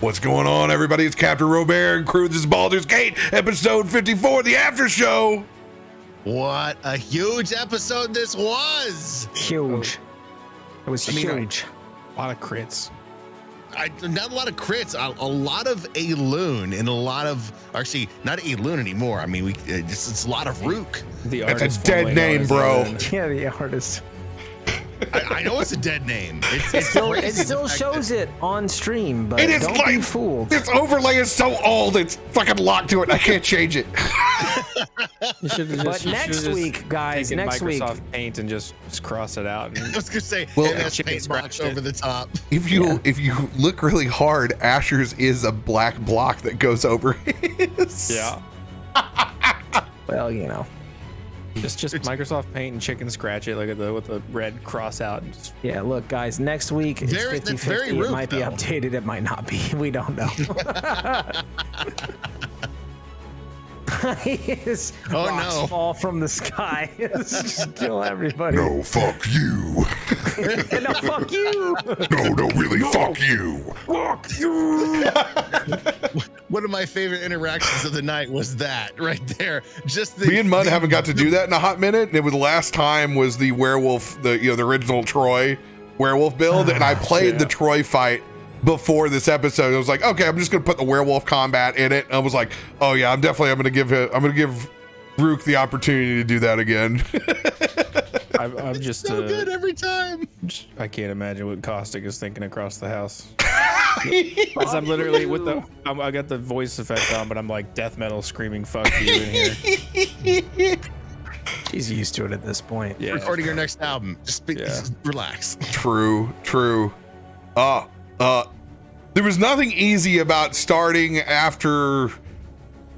What's going on, everybody? It's CaptainRoBear and crew. This is Baldur's Gate, episode 54, the after show. What a huge episode this was! Huge. It was huge. A lot of crits. Not a lot of crits, a lot of Aelun and a lot of, actually, not Aelun anymore. I mean, it's a lot of Rook. That's a dead name, bro. Yeah, the artist. I know it's a dead name. It still shows it on stream, but It is don't be fooled. This overlay is so old, it's fucking locked to it. I can't change it. But next week, guys, next week. Microsoft Paint and just cross it out. I was gonna say, Well, paint box over the top. If you look really hard, Asher's is a black block that goes over his. Yeah. Well, you know. Just Microsoft Paint and chicken scratch it with the red cross out. Yeah, look, guys, next week it's 50-50. It might be updated, it might not be. We don't know. Rocks fall from the sky. Just kill everybody. No, fuck you. No, fuck you. No, really, fuck you. Fuck you. One of my favorite interactions of the night was that right there. Just Me and Mud haven't got to do that in a hot minute. And it was the last time was the werewolf, the original Troy werewolf build, and I played the Troy fight before this episode. I was like, okay, I'm just gonna put the werewolf combat in it. And I was like, oh yeah, I'm gonna give Rook the opportunity to do that again. I'm just so good every time. I can't imagine what Caustic is thinking across the house. I'm literally I got the voice effect on, but I'm like death metal screaming "fuck you" in here. He's used to it at this point. Yeah. Recording your next album. Just relax. True. There was nothing easy about starting after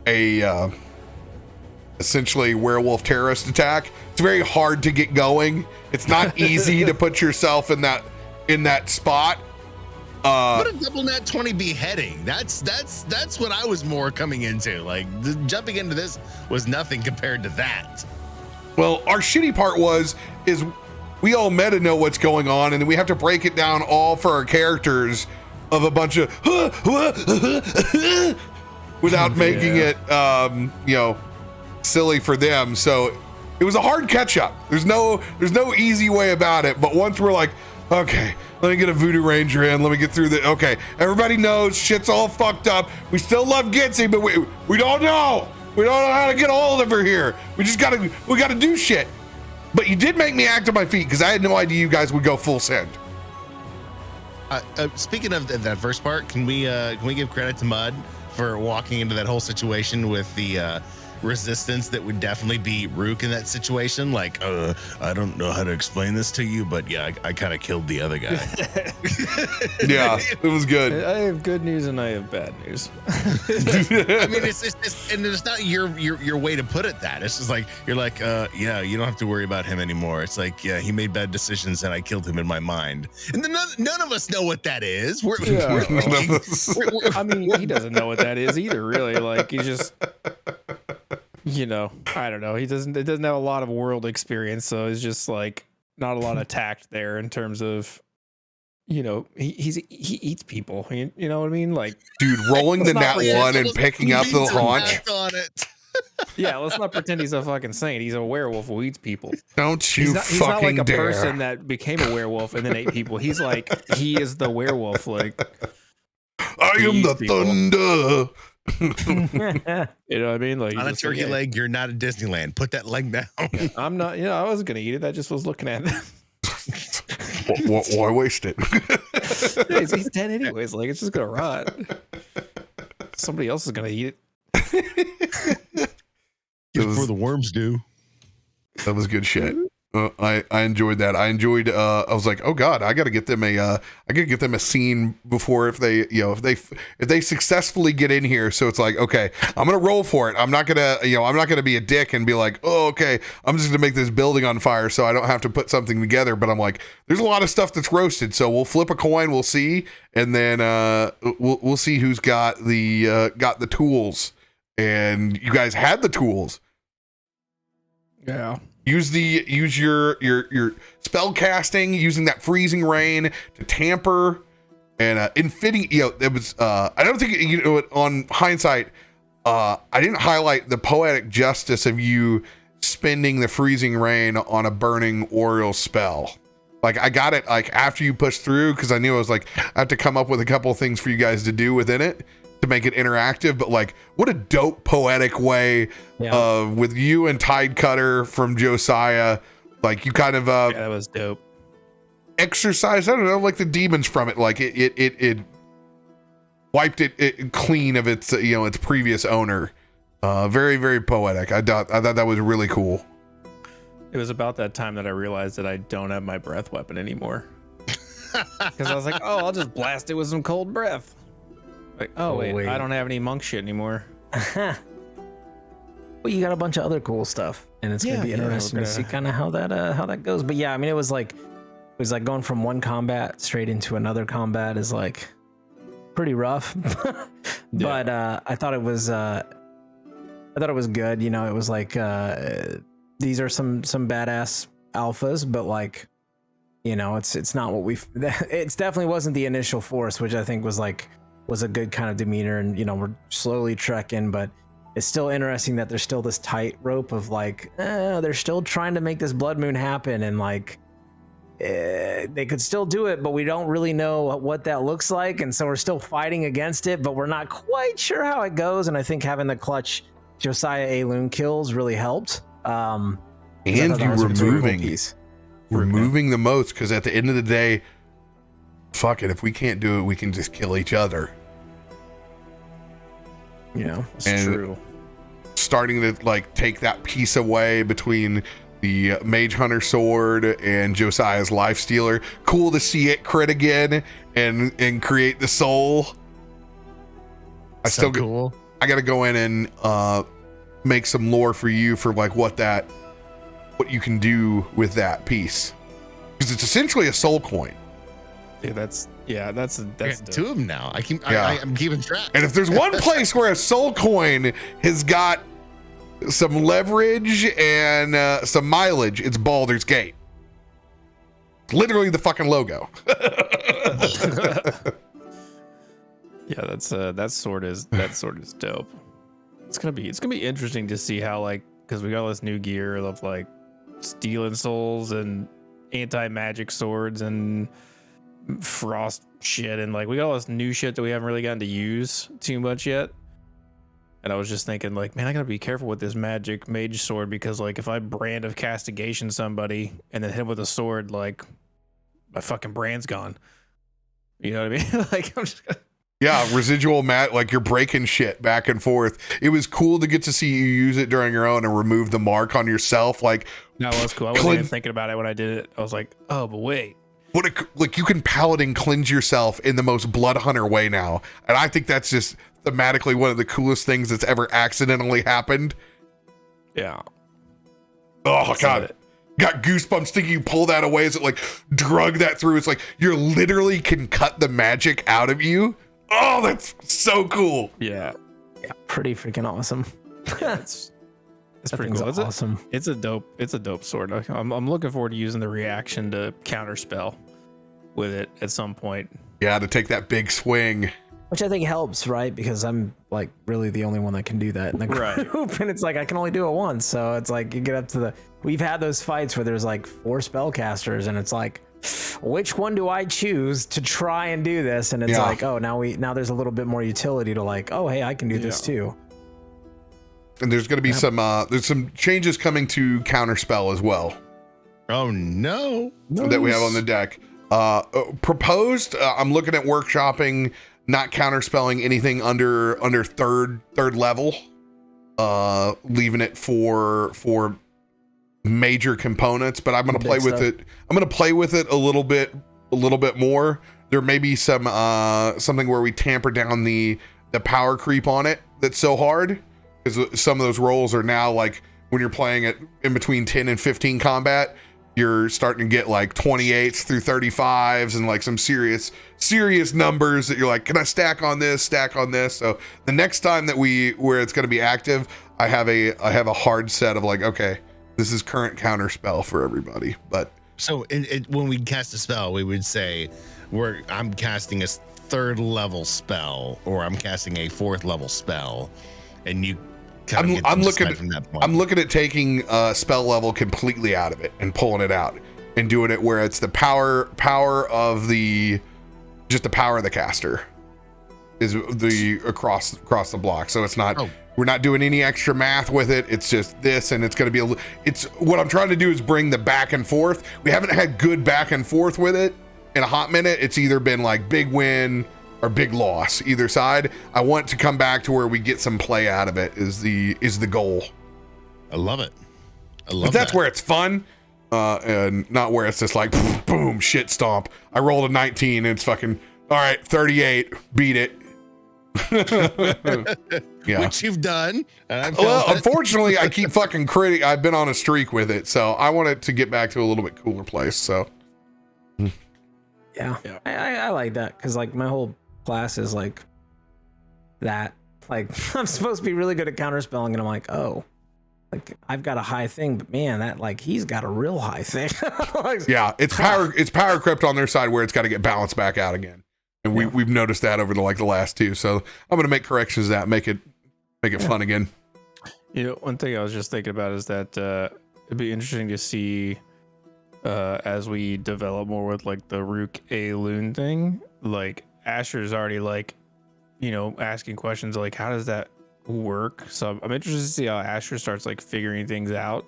a essentially werewolf terrorist attack. It's very hard to get going. It's not easy to put yourself in that spot. What a double nat 20 beheading. That's what I was more coming into. Like jumping into this was nothing compared to that. Well, our shitty part is we all meta know what's going on, and then we have to break it down all for our characters of a bunch of without making it silly for them. So it was a hard catch up. There's no easy way about it. But once we're like, okay, let me get a Voodoo Ranger in. Let me get through the. Okay, everybody knows shit's all fucked up. We still love Gitzi, but we don't know. We don't know how to get all of her here. We gotta do shit. But you did make me act on my feet because I had no idea you guys would go full send. Speaking of that first part, can we give credit to Mud for walking into that whole situation with the resistance that would definitely be Rook in that situation? Like, I don't know how to explain this to you, but yeah, I kind of killed the other guy. Yeah, it was good. I have good news and I have bad news. I mean, it's not your way to put it. That it's just like you're like, yeah, you don't have to worry about him anymore. It's like, yeah, he made bad decisions and I killed him in my mind. And then none of us know what that is. I mean, he doesn't know what that is either. Really, like he's just. I don't know. It doesn't have a lot of world experience, so it's just like not a lot of tact there in terms of, he eats people. You know what I mean? Like, dude, rolling the nat one and picking up the haunch. Yeah, let's not pretend he's a fucking saint. He's a werewolf who eats people. Don't you he's not like a dare. person that became a werewolf and then ate people. He's like he is the werewolf. Like, I am the people. thunder. You know what I mean? Like on a turkey leg, you're not at Disneyland. Put that leg down. I'm not. I wasn't gonna eat it. I just was looking at it. Why waste it? Yeah, he's dead anyways. Like it's just gonna rot. Somebody else is gonna eat it. Before the worms do. That was good shit. I enjoyed that. I was like, oh god, I gotta get them a scene before if they successfully get in here. So it's like, okay, I'm gonna roll for it. I'm not gonna be a dick and be like, oh, okay, I'm just gonna make this building on fire so I don't have to put something together. But I'm like, there's a lot of stuff that's roasted, so we'll flip a coin, we'll see, and then we'll see who's got the tools. And you guys had the tools. Yeah. Use your spell casting, using that freezing rain to tamper And in fitting, it was, I don't think, on hindsight, I didn't highlight the poetic justice of you spending the freezing rain on a burning Oriole spell. Like, I got it like after you pushed through, because I knew I was like, I have to come up with a couple of things for you guys to do within it to make it interactive. But like, what a dope poetic way with you and Tide Cutter from Josiah. Like, you kind of that was dope. Exercise, I don't know, like the demons from it. Like it wiped it clean of its its previous owner. Very, very poetic. I thought that was really cool. It was about that time that I realized that I don't have my breath weapon anymore. Because I was like, oh, I'll just blast it with some cold breath. Like, oh wait, I don't have any monk shit anymore. Well, you got a bunch of other cool stuff, and it's gonna be interesting to see kind of how that goes. But yeah, I mean, it was like going from one combat straight into another combat is like pretty rough. But I thought it was good. It was like these are some badass alphas, but like, it's not what it's definitely wasn't the initial force, which I think was a good kind of demeanor. And we're slowly trekking, but it's still interesting that there's still this tightrope of like they're still trying to make this blood moon happen, and like they could still do it, but we don't really know what that looks like, and so we're still fighting against it, but we're not quite sure how it goes. And I think having the clutch Josiah Aelun kills really helped. And you removing the moats, because at the end of the day, fuck it, if we can't do it, we can just kill each other. It's true. Starting to like take that piece away between the Mage Hunter sword and Josiah's Life Stealer. Cool to see it crit again and create the soul. I gotta go in and make some lore for you for like what you can do with that piece, because it's essentially a soul coin. Yeah, that's two of them now. I'm keeping track. And if there's one place where a soul coin has got some leverage and some mileage, it's Baldur's Gate. Literally the fucking logo. Yeah, that sword is dope. It's gonna be interesting to see how, like, because we got all this new gear of like stealing souls and anti-magic swords and frost shit, and like we got all this new shit that we haven't really gotten to use too much yet. And I was just thinking, like, man, I gotta be careful with this magic mage sword, because like if I brand of castigation somebody and then hit him with a sword, like my fucking brand's gone. You know what I mean? Like, I'm just gonna... Yeah, residual mat, like you're breaking shit back and forth. It was cool to get to see you use it during your own and remove the mark on yourself. Like, no, it was cool. I wasn't even thinking about it when I did it. I was like, oh, but wait. Like you can paladin cleanse yourself in the most blood hunter way now. And I think that's just thematically one of the coolest things that's ever accidentally happened. Yeah. Oh, God. Got goosebumps thinking you pull that away as it like drug that through. It's like you literally can cut the magic out of you. Oh, that's so cool. Yeah. Yeah, pretty freaking awesome. Yeah, it's pretty cool. It's awesome. It's a dope sword. I'm looking forward to using the reaction to counterspell with it at some point. Yeah, to take that big swing. Which I think helps, right? Because I'm like really the only one that can do that in the group, and it's like I can only do it once. So it's like you get up to we've had those fights where there's like 4 spellcasters, and it's like, which one do I choose to try and do this? And it's like, oh, now there's a little bit more utility to like, oh, hey, I can do this too. And there's going to be some changes coming to counterspell as well. Oh no, that we have on the deck. Proposed. I'm looking at workshopping, not counterspelling anything under third level. Leaving it for major components, but I'm going to play with it. I'm going to play with it a little bit more. There may be some something where we tamper down the power creep on it. That's so hard, because some of those rolls are now like when you're playing it in between 10 and 15 combat, you're starting to get like 28s through 35s and like some serious numbers that you're like, can I stack on this? So the next time that where it's going to be active, I have a hard set of like, okay, this is current counter spell for everybody. But so when we cast a spell, we would say, where I'm casting a 3rd level spell or I'm casting a 4th level spell, and you kind of I'm looking from that point. I'm looking at taking spell level completely out of it and pulling it out and doing it where it's the power of the caster is the across the block. So it's not we're not doing any extra math with it. It's just this, and it's going to be it's what I'm trying to do is bring the back and forth. We haven't had good back and forth with it in a hot minute. It's either been like big win or big loss, either side. I want to come back to where we get some play out of it is the goal. I love it. That's where it's fun, and not where it's just like boom, shit stomp. I rolled a 19 and it's fucking all right, 38, beat it. Yeah. Which you've done. Well, unfortunately, I keep fucking critting. I've been on a streak with it, so I want it to get back to a little bit cooler place. So, yeah. I like that because like my whole class is like that. Like I'm supposed to be really good at counterspelling, and I'm like, oh, like I've got a high thing, but man, that like he's got a real high thing. Like, yeah, it's power crypt on their side where it's got to get balanced back out again. And we've noticed that over the last 2. So I'm going to make corrections to that, make it fun again. You know, one thing I was just thinking about is that it'd be interesting to see as we develop more with like the Rook Aelun thing. Like Asher's already like, you know, asking questions like, how does that work? So I'm interested to see how Asher starts like figuring things out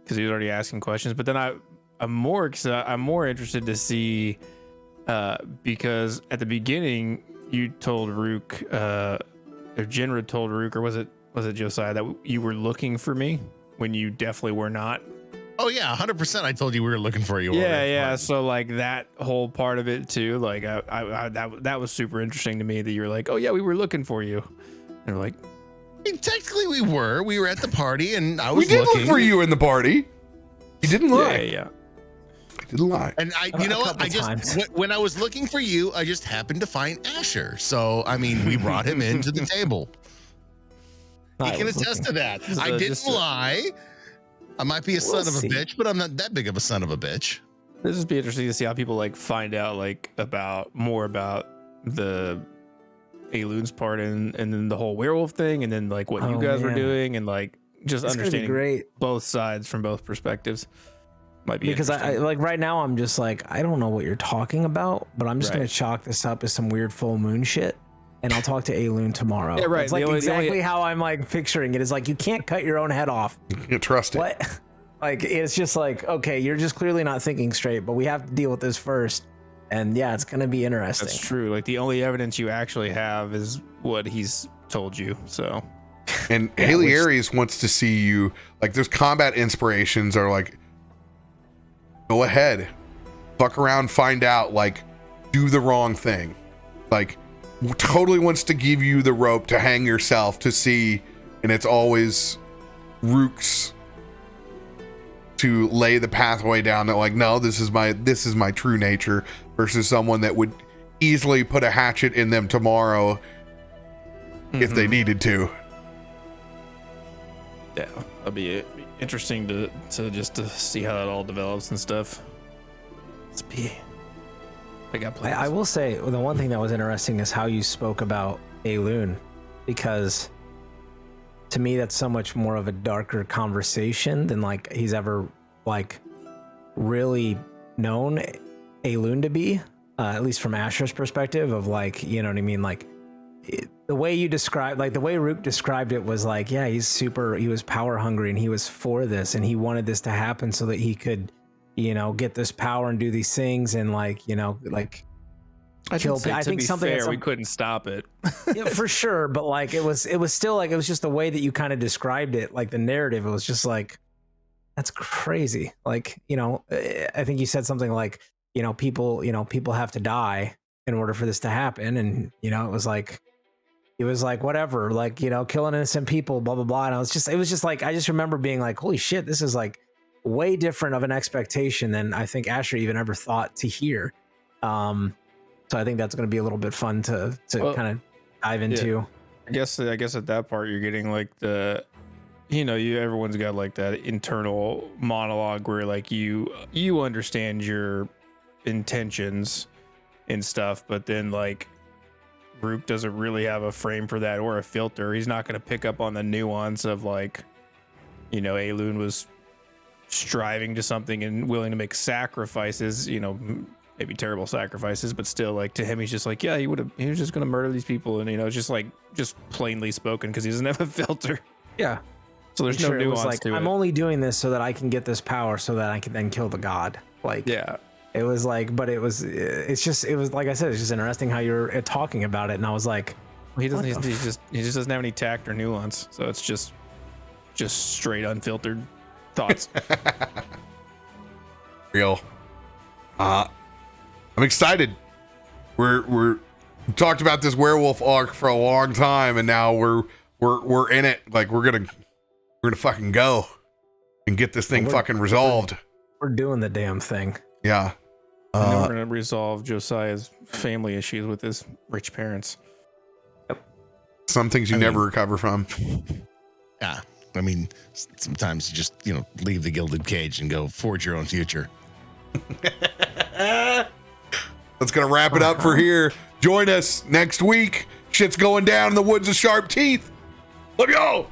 because he was already asking questions. But then I'm more interested to see. Because at the beginning you told Rook, or Jinrid told Rook, or was it Josiah, that you were looking for me when you definitely were not? Oh yeah, 100%. I told you we were looking for you. Yeah. So like that whole part of it too, like that was super interesting to me that you were like, oh yeah, we were looking for you, and we're like, I mean, technically we were at the party, and I was. We did look for you in the party. You didn't lie. Yeah. Didn't lie. And you know what? When I was looking for you, I just happened to find Asher. So I mean, we brought him into the table. He can attest to that. I didn't lie. I might be a son of a bitch, but I'm not that big of a son of a bitch. This would be interesting to see how people like find out like more about the Aelun's part and then the whole werewolf thing, and then like what you guys were doing, and like just understanding both sides from both perspectives. Might be because I like right now I'm just like I don't know what you're talking about, but I'm just gonna chalk this up as some weird full moon shit, and I'll talk to Aelun tomorrow. Yeah, right. It's like exactly how I'm like picturing it. Is like you can't cut your own head off. You trust it. What? Like it's just like okay, you're just clearly not thinking straight, but we have to deal with this first, and yeah, it's gonna be interesting. That's true. Like the only evidence you actually have is what he's told you. So, and Haley Aries wants to see you like. There's combat inspirations are like. Go ahead, fuck around, find out, like, do the wrong thing. Like, totally wants to give you the rope to hang yourself to see, and it's always Rook's to lay the pathway down that, like, no, this is my true nature, versus someone that would easily put a hatchet in them tomorrow if they needed to. Yeah, that'd be interesting to see how that all develops and stuff. I will say the one thing that was interesting is how you spoke about Aelun, because to me that's so much more of a darker conversation than like he's ever like really known Aelun to be, at least from Asher's perspective of like, you know what I mean, like the way you described, like the way Rook described it was like, yeah, he was power hungry and he was for this and he wanted this to happen so that he could, you know, get this power and do these things and like, you know, like kill people. I think something fair, we couldn't stop it. Yeah, for sure. But like, it was still like, it was just the way that you kind of described it, like the narrative, it was just like, that's crazy. Like, you know, I think you said something like, you know, people have to die in order for this to happen. And, you know, it was like, whatever, like, you know, killing innocent people, blah, blah, blah. And it was just like, I just remember being like, holy shit, this is like way different of an expectation than I think Asher even ever thought to hear. So I think that's going to be a little bit fun to kind of dive into. Yeah. I guess at that part, you're getting like the, you know, everyone's got like that internal monologue where like you understand your intentions and stuff, but then like Rook doesn't really have a frame for that or a filter. He's not going to pick up on the nuance of like, you know, Aelun was striving to something and willing to make sacrifices, you know, maybe terrible sacrifices, but still, like, to him, he's just like, yeah, he was just going to murder these people. And, you know, it's just like, just plainly spoken because he doesn't have a filter. Yeah. So there's no nuance like, to it. I'm only doing this so that I can get this power so that I can then kill the god. Like, yeah. It was like, but it was like I said, it's just interesting how you're talking about it. And I was like, he just doesn't have any tact or nuance. So it's just straight unfiltered thoughts. Real. I'm excited. We talked about this werewolf arc for a long time, and now we're in it. Like we're gonna fucking go and get this thing fucking resolved. We're doing the damn thing. Yeah. And then we're gonna resolve Josiah's family issues with his rich parents. Some things you never recover from. Yeah. I mean, sometimes you just, you know, leave the gilded cage and go forge your own future. That's gonna wrap it up for here. Join us next week. Shit's going down in the woods of sharp teeth. Love y'all.